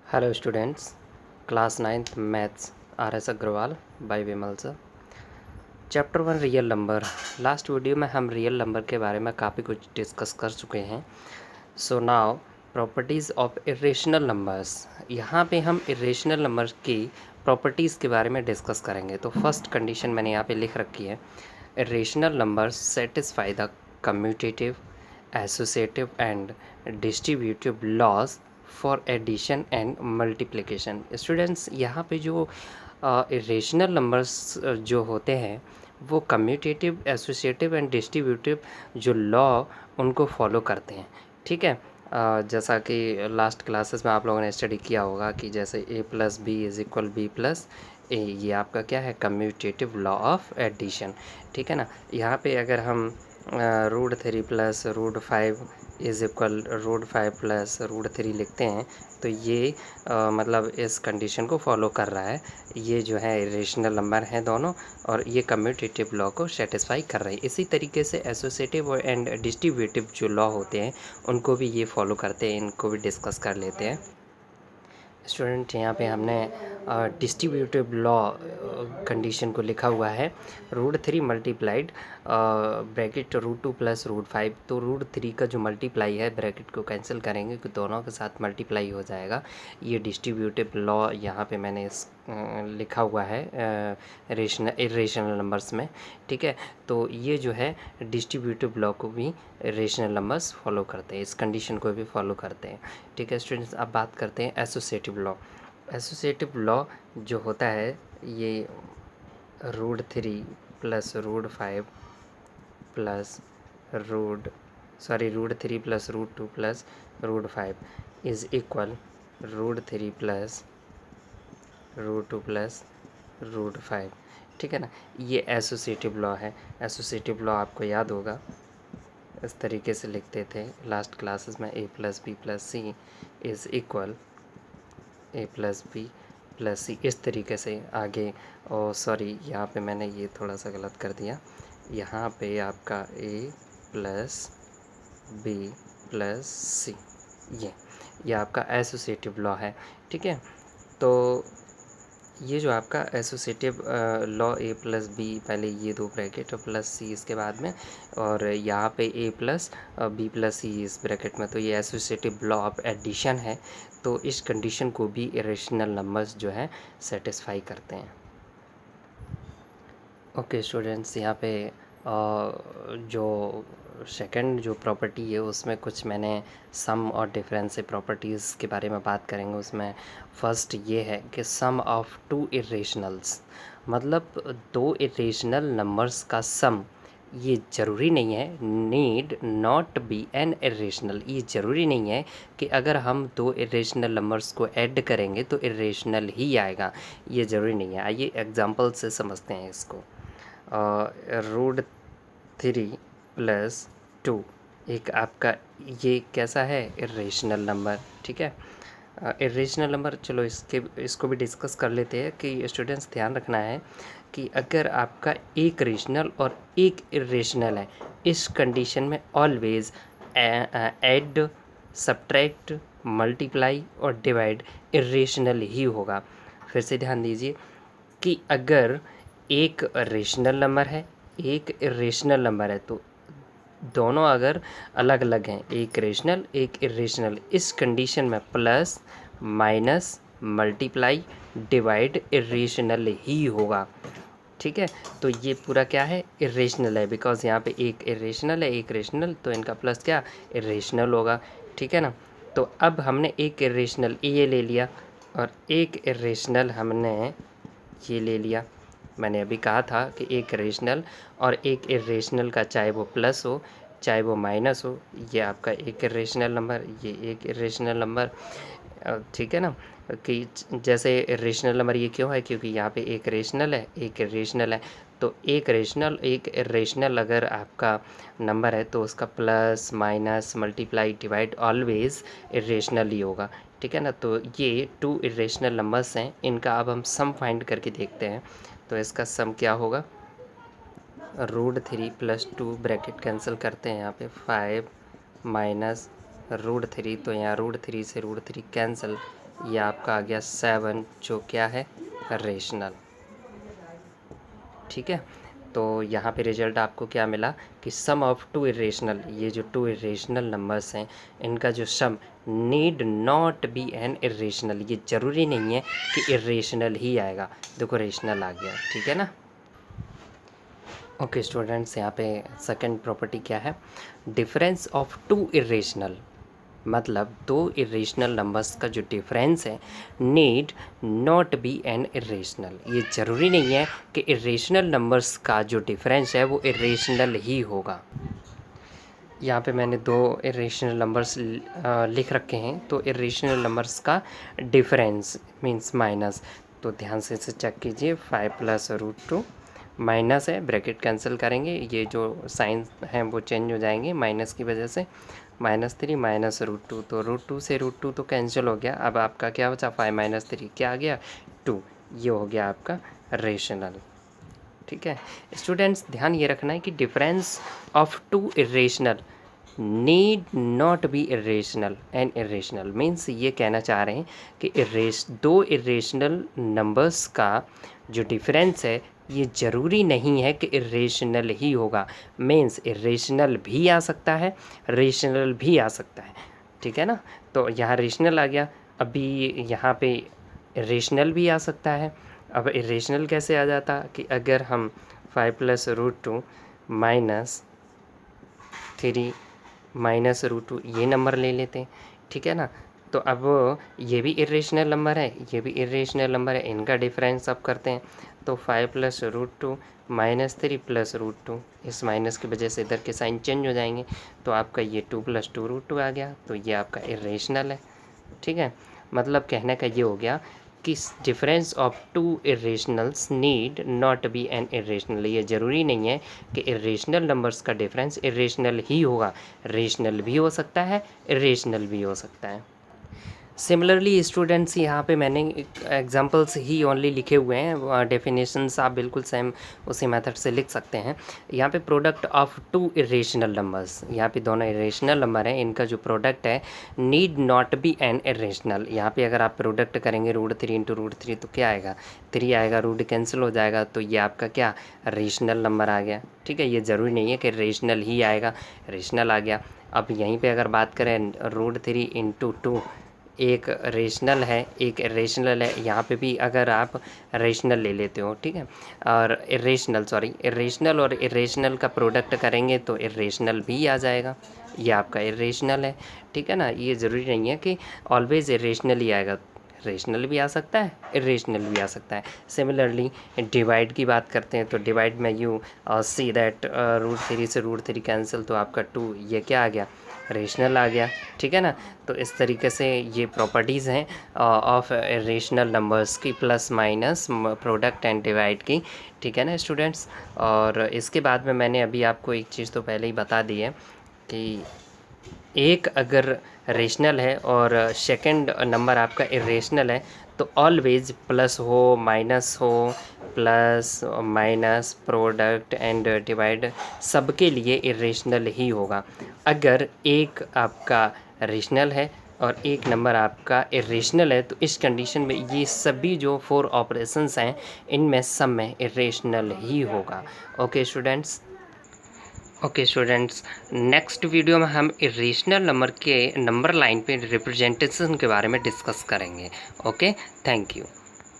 Hello students, class 9th maths RS Agarwal by Vimal sir. Chapter 1 real number. Last video में हम real number के बारे में काफ़ी कुछ डिस्कस कर चुके हैं। So now properties of irrational numbers. यहाँ पे हम इरेशनल नंबर्स की प्रॉपर्टीज़ के बारे में डिस्कस करेंगे। तो फर्स्ट कंडीशन मैंने यहाँ पे लिख रखी है, irrational numbers satisfy the commutative, associative and distributive laws for addition and multiplication. Students, यहाँ पे जो इरेशनल नंबर्स जो होते हैं वो कम्यूटेटिव, एसोसिएटिव एंड डिस्ट्रीब्यूटिव जो लॉ उनको फॉलो करते हैं। ठीक है, जैसा कि लास्ट क्लासेस में आप लोगों ने स्टडी किया होगा कि जैसे a plus b is equal b plus a, ये आपका क्या है, कम्यूटेटिव लॉ ऑफ एडिशन। ठीक है ना। यहाँ पे अगर हम √3 प्लस √5 इज़ इक्वल √5 प्लस √3 लिखते हैं तो ये मतलब इस कंडीशन को फॉलो कर रहा है। ये जो है इरेशनल नंबर हैं दोनों, और ये कम्यूटेटिव लॉ को सेटिस्फाई कर रहे हैं। इसी तरीके से एसोसिएटिव एंड डिस्ट्रीब्यूटिव जो लॉ होते हैं उनको भी ये फॉलो करते हैं, इनको भी डिस्कस कर लेते हैं। स्टूडेंट, यहाँ पे हमने डिस्ट्रीब्यूटिव लॉ कंडीशन को लिखा हुआ है, √3 मल्टीप्लाइड ब्रैकेट √2 प्लस √5। तो √3 का जो मल्टीप्लाई है, ब्रैकेट को कैंसिल करेंगे तो दोनों के साथ मल्टीप्लाई हो जाएगा। ये डिस्ट्रीब्यूटिव लॉ यहाँ पे मैंने लिखा हुआ है इरेशनल नंबर्स में। ठीक है, तो ये जो है डिस्ट्रीब्यूटिव लॉ को भी रेशनल नंबर्स फॉलो करते हैं, इस कंडीशन को भी फॉलो करते हैं। ठीक है स्टूडेंट्स, अब बात करते हैं एसोसिएटिव लॉ। एसोसिएटिव लॉ जो होता है ये √3 plus √5 plus √3 plus √2 plus √5 is equal √3 plus √2 plus √5। ठीक है ना, ये एसोसिएटिव लॉ है। एसोसिएटिव लॉ आपको याद होगा, इस तरीके से लिखते थे लास्ट क्लासेस में, a plus b plus c is equal a plus b plus c, इस तरीके से आगे। और सॉरी, यहाँ पे मैंने ये थोड़ा सा गलत कर दिया। यहाँ पे आपका a प्लस बी प्लस सी, ये आपका एसोसिएटिव लॉ है। ठीक है, तो ये जो आपका associative law a plus B, पहले ये दो ब्रैकेट और प्लस सी इसके बाद में, और यहाँ पे a plus b plus c इस ब्रैकेट में, तो ये एसोसिएटिव लॉ ऑफ एडिशन है। तो इस कंडीशन को भी इरेशनल नंबर्स जो है सेटिस्फाई करते हैं। ओके स्टूडेंट्स, यहाँ पे जो सेकंड जो प्रॉपर्टी है उसमें कुछ मैंने सम और डिफरेंस से प्रॉपर्टीज़ के बारे में बात करेंगे। उसमें फर्स्ट ये है कि सम ऑफ टू इरेशनल्स, मतलब दो इरेशनल नंबर्स का सम, ये ज़रूरी नहीं है, need not be an irrational. ये ज़रूरी नहीं है कि अगर हम दो इरेशनल नंबर्स को ऐड करेंगे तो इरेशनल ही आएगा, ये ज़रूरी नहीं है। आइए एग्जांपल से समझते हैं इसको। √3 प्लस 2 एक आपका ये कैसा है, इरेशनल नंबर। ठीक है, इरेशनल नंबर, चलो इसको भी डिस्कस कर लेते हैं। कि स्टूडेंट्स ध्यान रखना है कि अगर आपका एक रेशनल और एक इरेशनल है, इस कंडीशन में ऑलवेज ऐड, सब्ट्रैक्ट, मल्टीप्लाई और डिवाइड इरेशनल ही होगा। फिर से ध्यान दीजिए कि अगर एक रेशनल नंबर है, एक इरेशनल नंबर है, तो दोनों अगर अलग अलग हैं, एक रेशनल एक इरेशनल, इस कंडीशन में plus minus multiply divide irrational ही होगा। ठीक है, तो ये पूरा क्या है, इरेशनल है, बिकॉज यहाँ पे एक इरेशनल है एक रेशनल, तो इनका प्लस क्या, इरेशनल होगा। ठीक है ना, तो अब हमने एक इरेशनल ये ले लिया और एक इरेशनल हमने ये ले लिया। मैंने अभी कहा था कि एक रेशनल और एक इरेशनल का, चाहे वो प्लस हो चाहे वो माइनस हो, ये आपका एक इरेशनल नंबर, ये एक इरेशनल नंबर। ठीक है ना, कि जैसे रेशनल नंबर ये क्यों है, क्योंकि यहाँ पे एक रेशनल है एक इरेशनल है। तो एक रेशनल एक इरेशनल अगर आपका नंबर है तो उसका plus minus multiply divide always irrational ही होगा। ठीक है ना, तो ये टू इरेशनल नंबर्स हैं, इनका अब हम सम फाइंड करके देखते हैं। तो इसका सम क्या होगा, √3 प्लस 2 ब्रैकेट कैंसिल करते हैं, यहाँ पे 5 माइनस √3, तो यहाँ √3 से √3 कैंसिल, ये आपका आ गया 7 जो क्या है रेशनल। ठीक है, तो यहाँ पे रिजल्ट आपको क्या मिला कि सम ऑफ टू इरेशनल, ये जो टू इरेशनल नंबर्स हैं इनका जो sum need not be an irrational, ये ज़रूरी नहीं है कि इरेशनल ही आएगा। देखो रेशनल आ गया, ठीक है ना। ओके स्टूडेंट्स, यहाँ पे सेकंड प्रॉपर्टी क्या है, डिफरेंस ऑफ टू इरेशनल, मतलब दो इरेशनल नंबर्स का जो डिफरेंस है need not be an irrational, ये ज़रूरी नहीं है कि इरेशनल नंबर्स का जो डिफरेंस है वो इरेशनल ही होगा। यहाँ पे मैंने दो इरेशनल नंबर्स लिख रखे हैं, तो इरेशनल नंबर्स का डिफरेंस मींस माइनस, तो ध्यान से इसे चेक कीजिए। 5 + √2 माइनस है, ब्रैकेट कैंसिल करेंगे, ये जो साइन हैं वो चेंज हो जाएंगे माइनस की वजह से। -3 - √2, तो √2 से √2 तो कैंसिल हो गया। अब आपका क्या बचा, 5 - 3 क्या आ गया 2, ये हो गया आपका रेशनल। ठीक है स्टूडेंट्स, ध्यान ये रखना है कि difference of two irrational need not be irrational and irrational means ये कहना चाह रहे हैं कि दो इरेशनल नंबर्स का जो डिफरेंस है ये ज़रूरी नहीं है कि इरेशनल ही होगा, मीन्स इरेशनल भी आ सकता है, रेशनल भी आ सकता है। ठीक है ना, तो यहाँ रेशनल आ गया, अभी यहाँ पे इरेशनल भी आ सकता है। अब इरेशनल कैसे आ जाता कि अगर हम 5 + √2 -3 -√2 ये नंबर ले लेते हैं, ठीक है ना, तो अब ये भी इरेशनल नंबर है, ये भी इरेशनल नंबर है, इनका डिफरेंस अब करते हैं। तो 5 + √2 -3 + √2, इस माइनस की वजह से इधर के साइन चेंज हो जाएंगे, तो आपका ये 2 + 2 √2 आ गया, तो ये आपका इरेशनल है। ठीक है, मतलब कहने का ये हो गया कि difference of two irrationals need not be an irrational, ये ज़रूरी नहीं है कि इरेशनल नंबर्स का डिफरेंस इरेशनल ही होगा, रेशनल भी हो सकता है, इरेशनल भी हो सकता है। सिमिलरली स्टूडेंट्स, यहाँ पे मैंने एग्जांपल्स ही ओनली लिखे हुए हैं, डेफिनेशंस आप बिल्कुल सेम उसी मेथड से लिख सकते हैं। यहाँ पे product of two irrational numbers, यहाँ पे दोनों इरेशनल नंबर हैं, इनका जो प्रोडक्ट है need not be an irrational. यहाँ पे अगर आप प्रोडक्ट करेंगे √3 × √3 तो क्या आएगा 3 आएगा, रूट कैंसिल हो जाएगा, तो ये आपका क्या रेशनल नंबर आ गया। ठीक है, ये ज़रूरी नहीं है कि रेशनल ही आएगा, रेशनल आ गया। अब यहीं पे अगर बात करें √3 × 2 एक रेशनल है एक इरेशनल है, यहाँ पे भी अगर आप रेशनल ले लेते हो, ठीक है, और इरेशनल और इरेशनल का प्रोडक्ट करेंगे तो इरेशनल भी आ जाएगा, ये आपका इरेशनल है। ठीक है ना, ये ज़रूरी नहीं है कि ऑलवेज इरेशनल ही आएगा, रेशनल भी आ सकता है, इरेशनल भी आ सकता है। सिमिलरली डिवाइड की बात करते हैं, तो डिवाइड में यू सी दैट √3 से √3 कैंसिल, तो आपका 2 ये क्या आ गया रेशनल आ गया। ठीक है ना, तो इस तरीके से ये प्रॉपर्टीज़ हैं ऑफ रेशनल नंबर्स की, plus minus product and divide की। ठीक है ना स्टूडेंट्स, और इसके बाद में मैंने अभी आपको एक चीज़ तो पहले ही बता दी है कि एक अगर रेशनल है और सेकंड नंबर आपका इरेशनल है तो ऑलवेज प्लस हो माइनस हो, plus minus product and divide सबके लिए इरेशनल ही होगा। अगर एक आपका रेशनल है और एक नंबर आपका इरेशनल है तो इस कंडीशन में ये सभी जो 4 ऑपरेशंस हैं इनमें सब में इरेशनल ही होगा। ओके स्टूडेंट्स, नेक्स्ट वीडियो में हम इरेशनल नंबर के नंबर लाइन पे रिप्रेजेंटेशन के बारे में डिस्कस करेंगे। Okay, thank you.